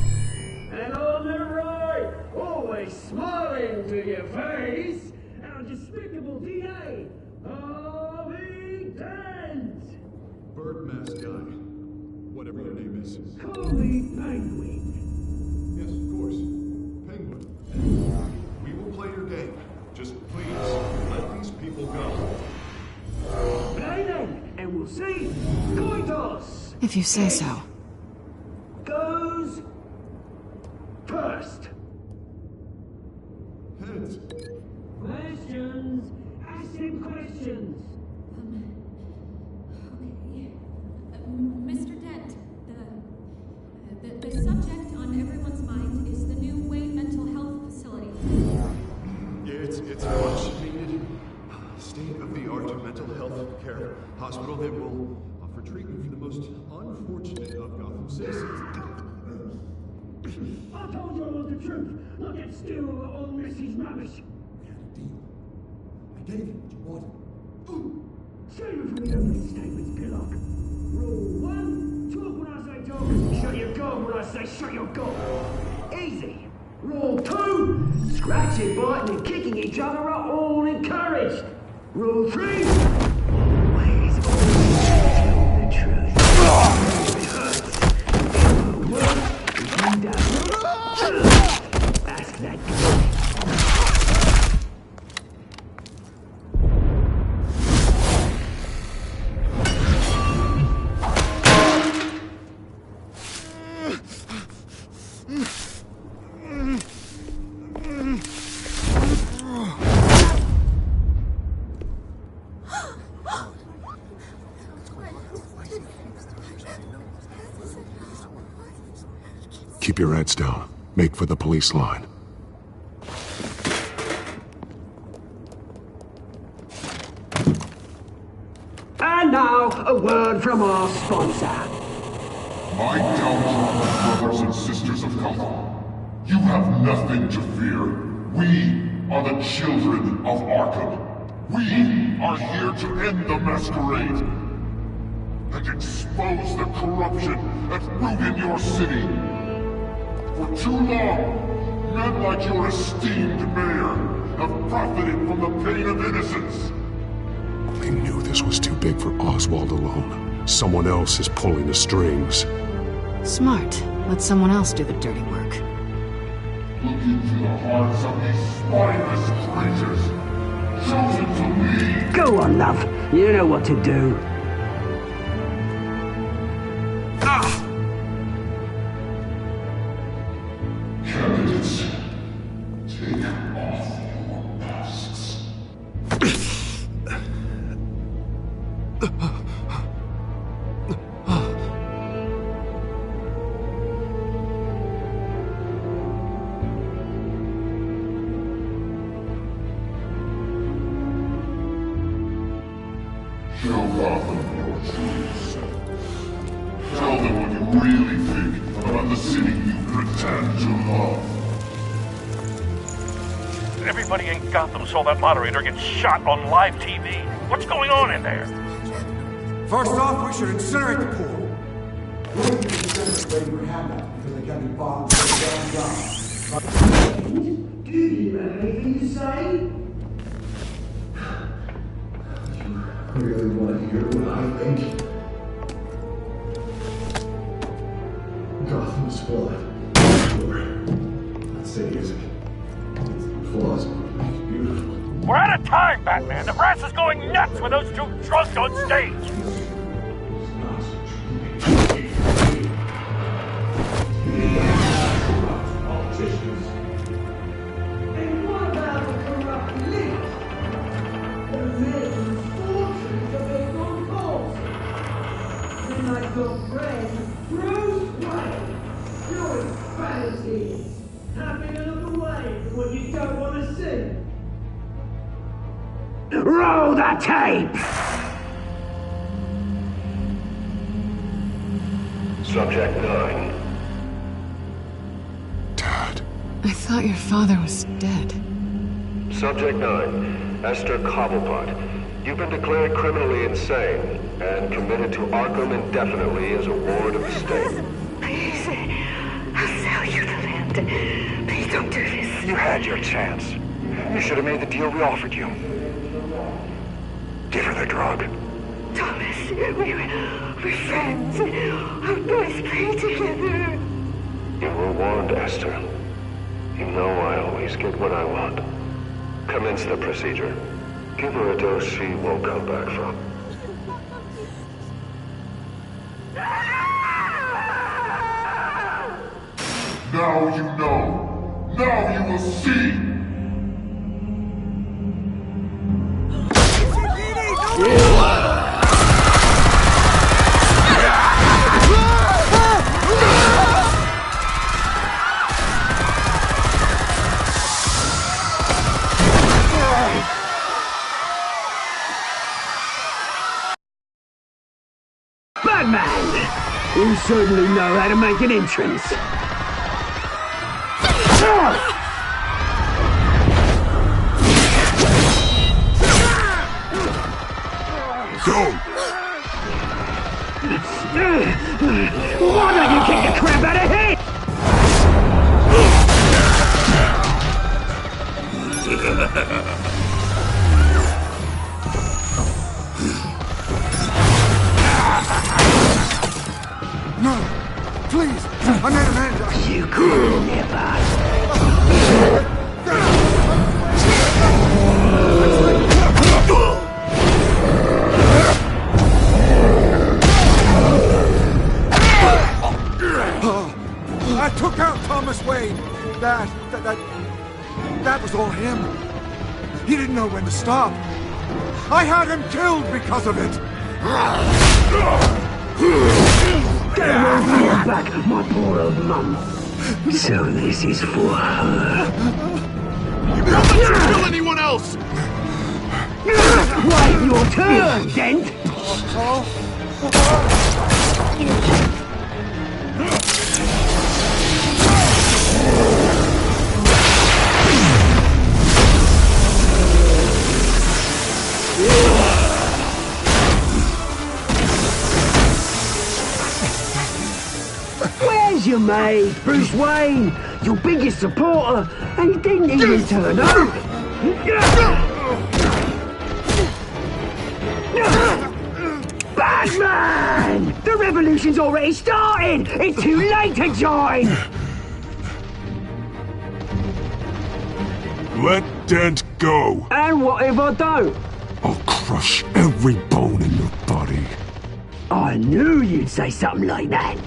And on the right, always smiling to your face, our despicable DA, Harvey Dent! masked guy. Whatever your name is. Call me Penguin. Yes, of course. Penguin. We will play your game. Just please, let these people go. Play then, and we'll see. Coin toss. If you say so. Goes first. Heads. Questions. Ask him questions. Mr. Dent, the subject on everyone's mind is the new Wayne Mental Health Facility. Yeah, it's a much needed state-of-the-art mental health care hospital that will offer treatment for the most unfortunate of Gotham citizens. I told you all the truth. Look at still on Mrs. Rubbish. I gave you what you wanted. Save it for the opening statements, Pillock. Rule 1, talk when I say talk. Shut your gob when I say shut your gob. Easy. Rule 2, scratching, biting and kicking each other are all encouraged. Rule 3, always tell the truth. It hurts. It will work if you don't. Ask that guy. Keep your heads down. Make for the police line. And now, a word from our sponsor. My downtrodden brothers and sisters of Gotham, you have nothing to fear. We are the children of Arkham. We are here to end the masquerade and expose the corruption that ruined your city. For too long, men like your esteemed mayor have profited from the pain of innocence. They knew this was too big for Oswald alone. Someone else is pulling the strings. Smart. Let someone else do the dirty work. Look into the hearts of these spineless creatures, chosen to lead. Go on, love. You know what to do. Candidates, take off your masks. Show Gotham your true self. Tell them what you really think about the city you pretend to love. Everybody in Gotham saw that moderator get shot on live TV. What's going on in there? First off, we should incinerate the pool. We need to incinerate for Hamlet because they can't be bombed for the damn job. Do you have anything to say? I really want to hear what I think. Gotham's flawed. Sure. That city is flaws, but it's beautiful. We're out of time, Batman. The brass is going nuts with those two drunks on stage. Politicians. And what about the corrupt elite? The men and fortunes of their own cause. Then I got friend Bruce Wayne, doing fantasy, having a look away from what you don't want to see. Roll the tape! Subject 9. I thought your father was dead. Subject 9, Esther Cobblepot. You've been declared criminally insane and committed to Arkham indefinitely as a ward of the state. Please, I'll sell you the land. Please don't do this. You had your chance. You should have made the deal we offered you. Give her the drug. Thomas, we're friends. Our boys pray together. You were warned, Esther. You know I always get what I want. Commence the procedure. Give her a dose she won't come back from. Now you know. Now you will see. Batman! You certainly know how to make an entrance. Go! Why don't you kick the crap out of him? No! Please! I'm not an angel! You could never! I took out Thomas Wayne! That was all him. He didn't know when to stop. I had him killed because of it! Get away back, my poor old mum. So this is for her. Don't let you kill anyone else! Wait your turn, Dent! Where's your mate, Bruce Wayne? Your biggest supporter, and he didn't even turn up. Batman! The revolution's already started! It's too late to join! Let Dent go. And what if I don't? I'll crush every bone in your body. I knew you'd say something like that.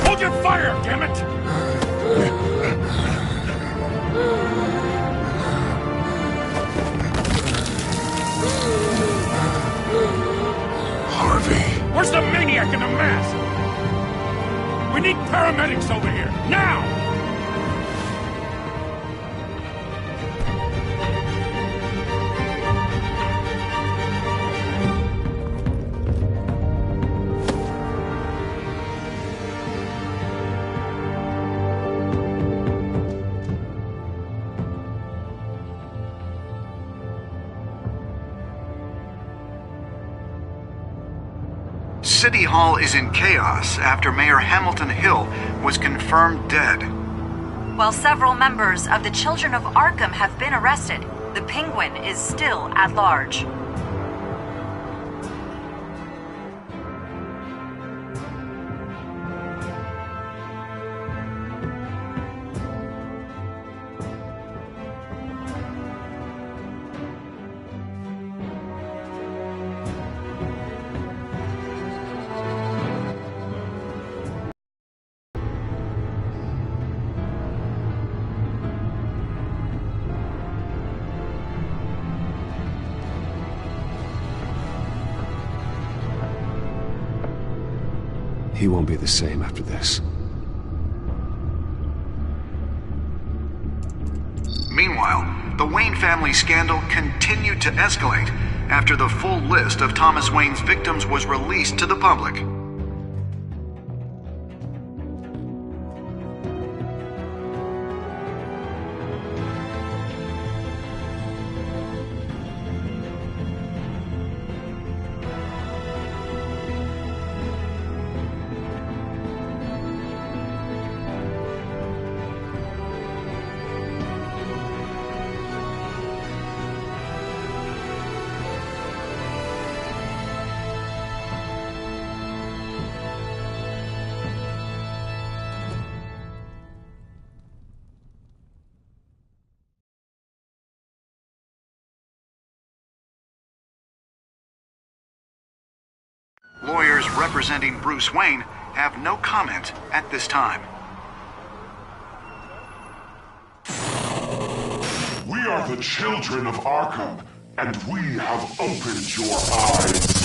Hold your fire, damn it! Harvey. Where's the maniac in the mask? We need paramedics over here, now! City Hall is in chaos after Mayor Hamilton Hill was confirmed dead. While several members of the Children of Arkham have been arrested, the Penguin is still at large. He won't be the same after this. Meanwhile, the Wayne family scandal continued to escalate after the full list of Thomas Wayne's victims was released to the public. Lawyers representing Bruce Wayne have no comment at this time. We are the children of Arkham, and we have opened your eyes.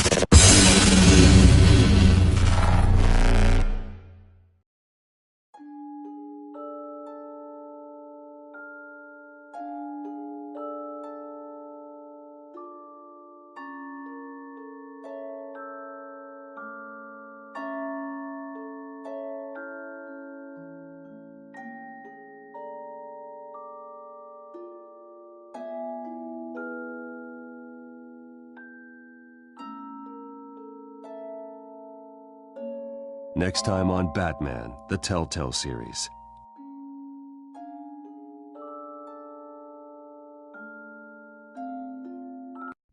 Next time on Batman, the Telltale series.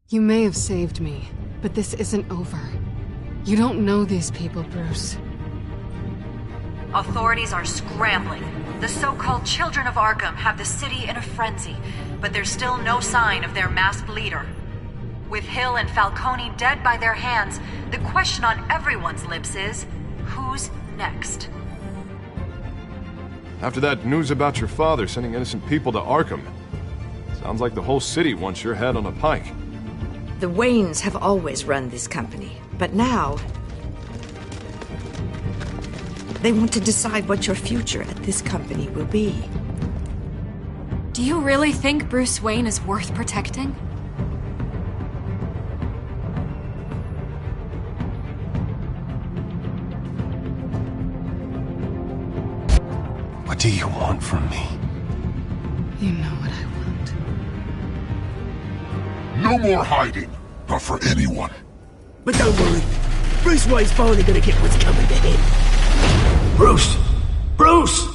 You may have saved me, but this isn't over. You don't know these people, Bruce. Authorities are scrambling. The so-called Children of Arkham have the city in a frenzy, but there's still no sign of their masked leader. With Hill and Falcone dead by their hands, the question on everyone's lips is, who's next? After that news about your father sending innocent people to Arkham, sounds like the whole city wants your head on a pike. The Waynes have always run this company, but now they want to decide what your future at this company will be. Do you really think Bruce Wayne is worth protecting? What do you want from me? You know what I No want. more hiding, not for anyone. But don't worry, Bruce Wayne's finally gonna get what's coming to him. Bruce! Bruce!